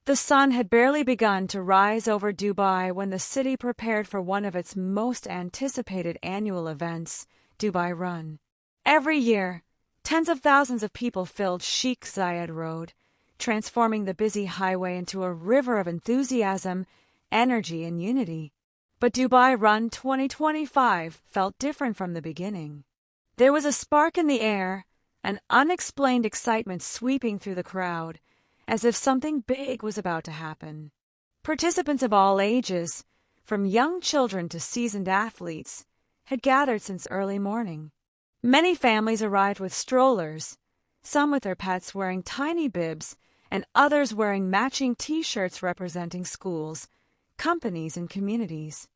The sun had barely begun to rise over Dubai when the city prepared for one of its most anticipated annual events, Dubai Run. Every year, tens of thousands of people filled Sheikh Zayed Road, transforming the busy highway into a river of enthusiasm, energy, and unity. But Dubai Run 2025 felt different from the beginning. There was a spark in the air, an unexplained excitement sweeping through the crowd, as if something big was about to happen. Participants of all ages, from young children to seasoned athletes, had gathered since early morning. Many families arrived with strollers, some with their pets wearing tiny bibs, and others wearing matching T-shirts representing schools, companies, and communities.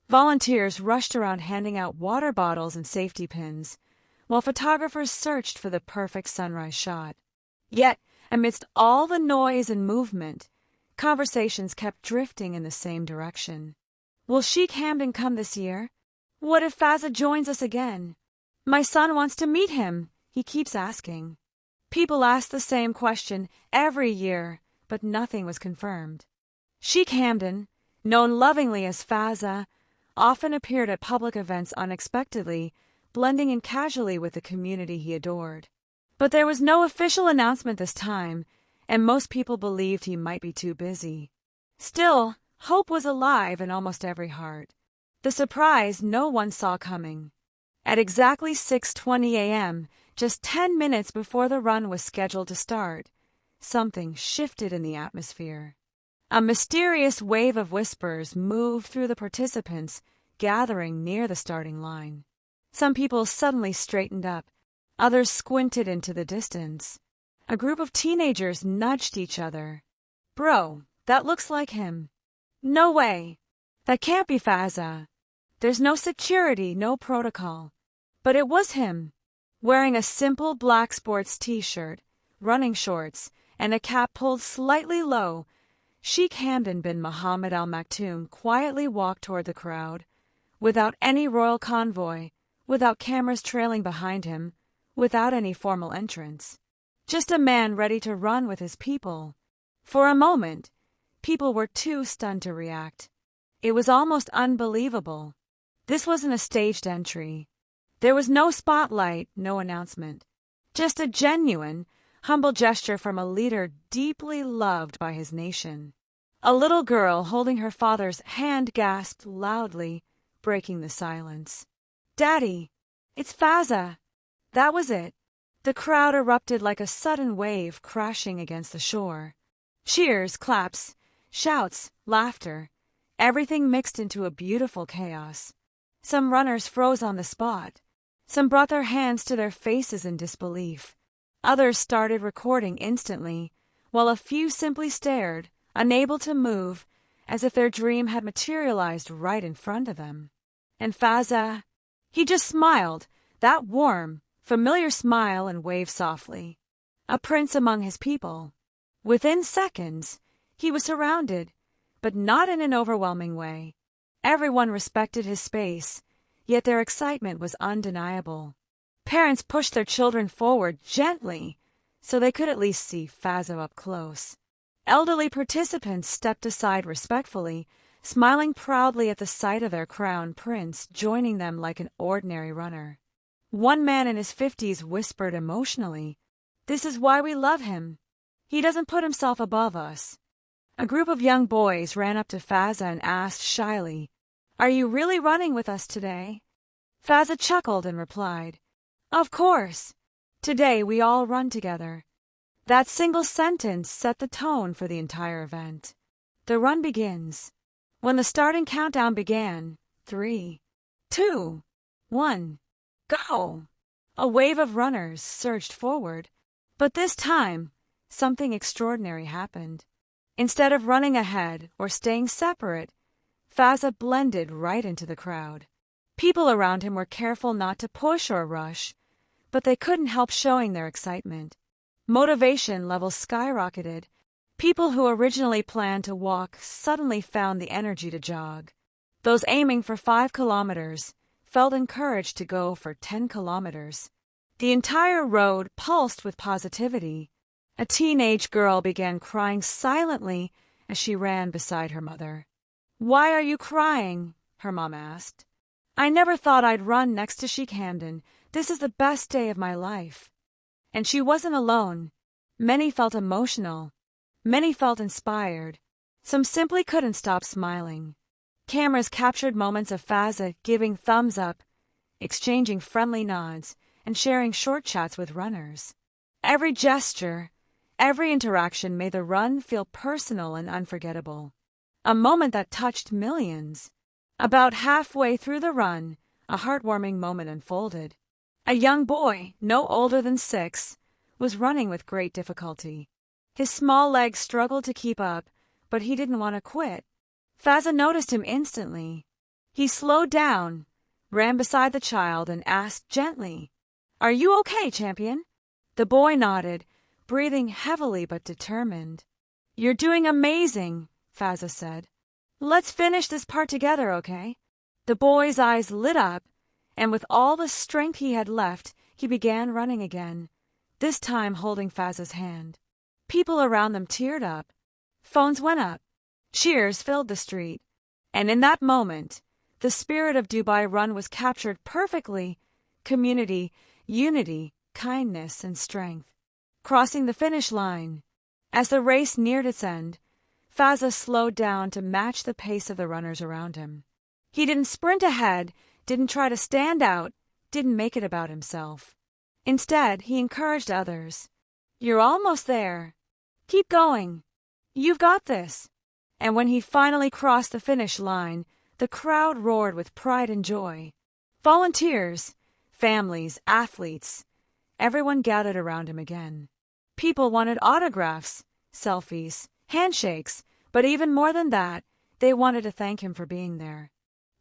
Volunteers rushed around handing out water bottles and safety pins, while photographers searched for the perfect sunrise shot. Yet, amidst all the noise and movement, conversations kept drifting in the same direction. Will Sheikh Hamdan come this year? What if Fazza joins us again? My son wants to meet him, he keeps asking. People asked the same question every year, but nothing was confirmed. Sheikh Hamdan, known lovingly as Fazza, often appeared at public events unexpectedly, blending in casually with the community he adored. But there was no official announcement this time, and most people believed he might be too busy. Still, hope was alive in almost every heart. The surprise no one saw coming. At exactly 6:20 a.m., just 10 minutes before the run was scheduled to start, something shifted in the atmosphere. A mysterious wave of whispers moved through the participants gathering near the starting line. Some people suddenly straightened up, others squinted into the distance. A group of teenagers nudged each other. Bro, that looks like him. No way. That can't be Fazza. There's no security, no protocol. But it was him. Wearing a simple black sports t-shirt, running shorts, and a cap pulled slightly low, Sheikh Hamdan bin Mohammed Al Maktoum quietly walked toward the crowd, without any royal convoy, without cameras trailing behind him, without any formal entrance. Just a man ready to run with his people. For a moment, people were too stunned to react. It was almost unbelievable. This wasn't a staged entry. There was no spotlight, no announcement. Just a genuine, humble gesture from a leader deeply loved by his nation. A little girl holding her father's hand gasped loudly, breaking the silence. Daddy, it's Fazza. That was it. The crowd erupted like a sudden wave crashing against the shore. Cheers, claps, shouts, laughter, everything mixed into a beautiful chaos. Some runners froze on the spot. Some brought their hands to their faces in disbelief. Others started recording instantly, while a few simply stared, unable to move, as if their dream had materialized right in front of them. And Fazza, he just smiled, that warm, familiar smile, and waved softly. A prince among his people. Within seconds, he was surrounded, but not in an overwhelming way. Everyone respected his space, yet their excitement was undeniable. Parents pushed their children forward gently, so they could at least see Fazza up close. Elderly participants stepped aside respectfully, smiling proudly at the sight of their crown prince joining them like an ordinary runner. One man in his 50s whispered emotionally, "This is why we love him. He doesn't put himself above us." A group of young boys ran up to Fazza and asked shyly, "Are you really running with us today?" Fazza chuckled and replied, "Of course. Today we all run together." That single sentence set the tone for the entire event. The run begins. When the starting countdown began, 3, 2, 1, go! A wave of runners surged forward. But this time, something extraordinary happened. Instead of running ahead or staying separate, Fazza blended right into the crowd. People around him were careful not to push or rush, but they couldn't help showing their excitement. Motivation levels skyrocketed. People who originally planned to walk suddenly found the energy to jog. Those aiming for 5 kilometers felt encouraged to go for 10 kilometers. The entire road pulsed with positivity. A teenage girl began crying silently as she ran beside her mother. "Why are you crying?" her mom asked. "I never thought I'd run next to Sheikh Hamdan. This is the best day of my life." And she wasn't alone. Many felt emotional. Many felt inspired. Some simply couldn't stop smiling. Cameras captured moments of Fazza giving thumbs up, exchanging friendly nods, and sharing short chats with runners. Every gesture, every interaction made the run feel personal and unforgettable. A moment that touched millions. About halfway through the run, a heartwarming moment unfolded. A young boy, no older than 6, was running with great difficulty. His small legs struggled to keep up, but he didn't want to quit. Fazza noticed him instantly. He slowed down, ran beside the child, and asked gently, "Are you okay, champion?" The boy nodded, breathing heavily but determined. "You're doing amazing," Fazza said. "Let's finish this part together, okay?" The boy's eyes lit up, and with all the strength he had left, he began running again, this time holding Fazza's hand. People around them teared up. Phones went up. Cheers filled the street. And in that moment, the spirit of Dubai Run was captured perfectly. Community, unity, kindness, and strength. Crossing the finish line. As the race neared its end, Fazza slowed down to match the pace of the runners around him. He didn't sprint ahead, didn't try to stand out, didn't make it about himself. Instead, he encouraged others. "You're almost there. Keep going. You've got this." And when he finally crossed the finish line, the crowd roared with pride and joy. Volunteers, families, athletes, everyone gathered around him again. People wanted autographs, selfies, handshakes, but even more than that, they wanted to thank him for being there.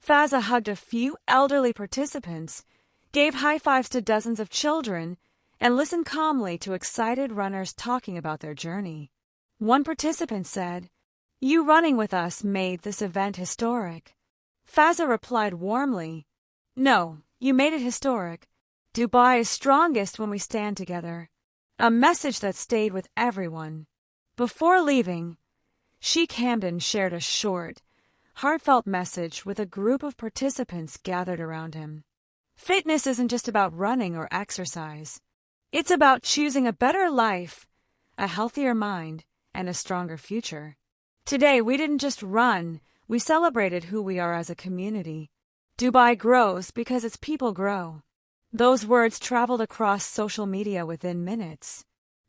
Fazza hugged a few elderly participants, gave high fives to dozens of children, and listened calmly to excited runners talking about their journey. One participant said, "You running with us made this event historic." Fazza replied warmly, "No, you made it historic. Dubai is strongest when we stand together." A message that stayed with everyone. Before leaving, Sheikh Hamdan shared a short, heartfelt message with a group of participants gathered around him. Fitness isn't just about running or exercise. It's about choosing a better life, a healthier mind, and a stronger future. Today, we didn't just run, we celebrated who we are as a community. Dubai grows because its people grow. Those words traveled across social media within minutes.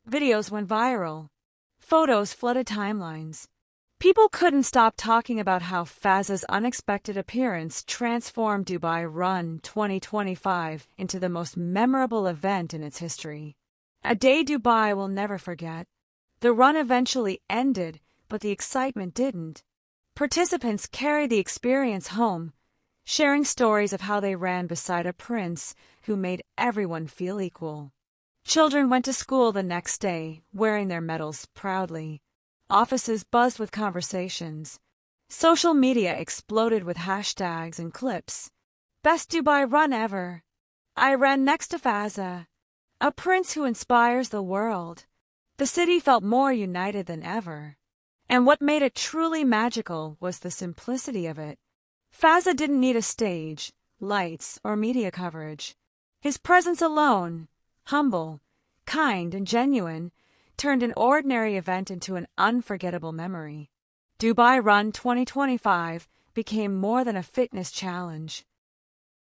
Videos went viral. Photos flooded timelines. People couldn't stop talking about how Fazza's unexpected appearance transformed Dubai Run 2025 into the most memorable event in its history. A day Dubai will never forget. The run eventually ended, but the excitement didn't. Participants carried the experience home, sharing stories of how they ran beside a prince who made everyone feel equal. Children went to school the next day, wearing their medals proudly. Offices buzzed with conversations. Social media exploded with hashtags and clips. "Best Dubai run ever." "I ran next to Fazza." "A prince who inspires the world." The city felt more united than ever. And what made it truly magical was the simplicity of it. Fazza didn't need a stage, lights, or media coverage. His presence alone, humble, kind, and genuine, turned an ordinary event into an unforgettable memory. Dubai Run 2025 became more than a fitness challenge.